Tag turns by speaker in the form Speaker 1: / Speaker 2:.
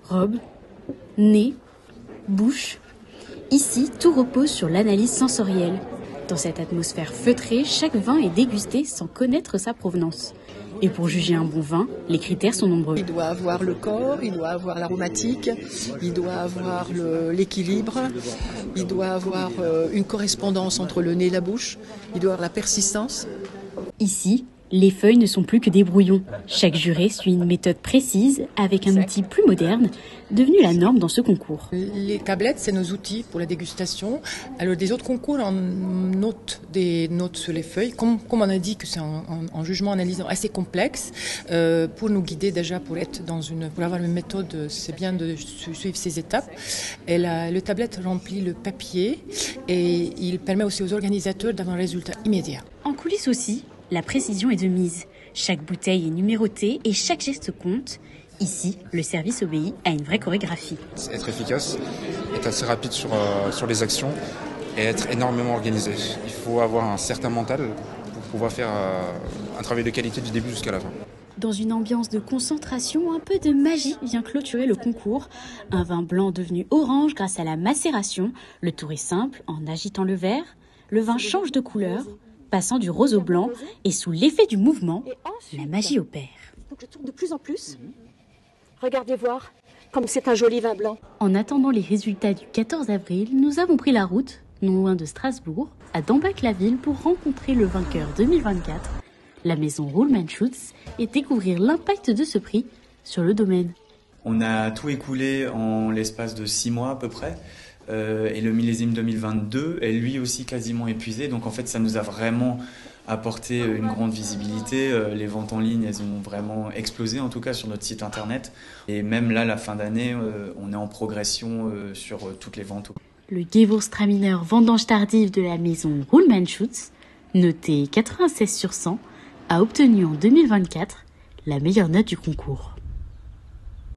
Speaker 1: robe, nez, bouche. Ici, tout repose sur l'analyse sensorielle. Dans cette atmosphère feutrée, chaque vin est dégusté sans connaître sa provenance. Et pour juger un bon vin, les critères sont nombreux.
Speaker 2: Il doit avoir le corps, il doit avoir l'aromatique, il doit avoir l'équilibre, il doit avoir une correspondance entre le nez et la bouche, il doit avoir la persistance.
Speaker 1: Ici, les feuilles ne sont plus que des brouillons. Chaque juré suit une méthode précise avec un outil plus moderne, devenu la norme dans ce concours.
Speaker 2: Les tablettes, c'est nos outils pour la dégustation. Alors des autres concours, on note des notes sur les feuilles. Comme on a dit que c'est un jugement analysant assez complexe, pour nous guider déjà pour avoir une méthode, c'est bien de suivre ces étapes. Et le tablette remplit le papier et il permet aussi aux organisateurs d'avoir un résultat immédiat.
Speaker 1: En coulisses aussi, la précision est de mise. Chaque bouteille est numérotée et chaque geste compte. Ici, le service obéit à une vraie chorégraphie.
Speaker 3: Être efficace, être assez rapide sur les actions et être énormément organisé. Il faut avoir un certain mental pour pouvoir faire un travail de qualité du début jusqu'à la fin.
Speaker 1: Dans une ambiance de concentration, un peu de magie vient clôturer le concours. Un vin blanc devenu orange grâce à la macération. Le tour est simple, en agitant le verre. Le vin change de couleur, passant du rose au blanc, et sous l'effet du mouvement, la magie opère.
Speaker 4: Donc je tourne de plus en plus. Regardez voir comme c'est un joli vin blanc.
Speaker 1: En attendant les résultats du 14 avril, nous avons pris la route, non loin de Strasbourg, à Dambach-la-Ville pour rencontrer le vainqueur 2024, la maison Ruhlmann-Schutz, et découvrir l'impact de ce prix sur le domaine.
Speaker 5: On a tout écoulé en l'espace de 6 mois à peu près. Et le millésime 2022 est lui aussi quasiment épuisé. Donc en fait, ça nous a vraiment apporté une grande visibilité. Les ventes en ligne, elles ont vraiment explosé, en tout cas sur notre site internet. Et même là, la fin d'année, on est en progression sur toutes les ventes.
Speaker 1: Le Gewürztraminer vendange tardive de la maison Ruhlmann-Schutz, noté 96 sur 100, a obtenu en 2024 la meilleure note du concours.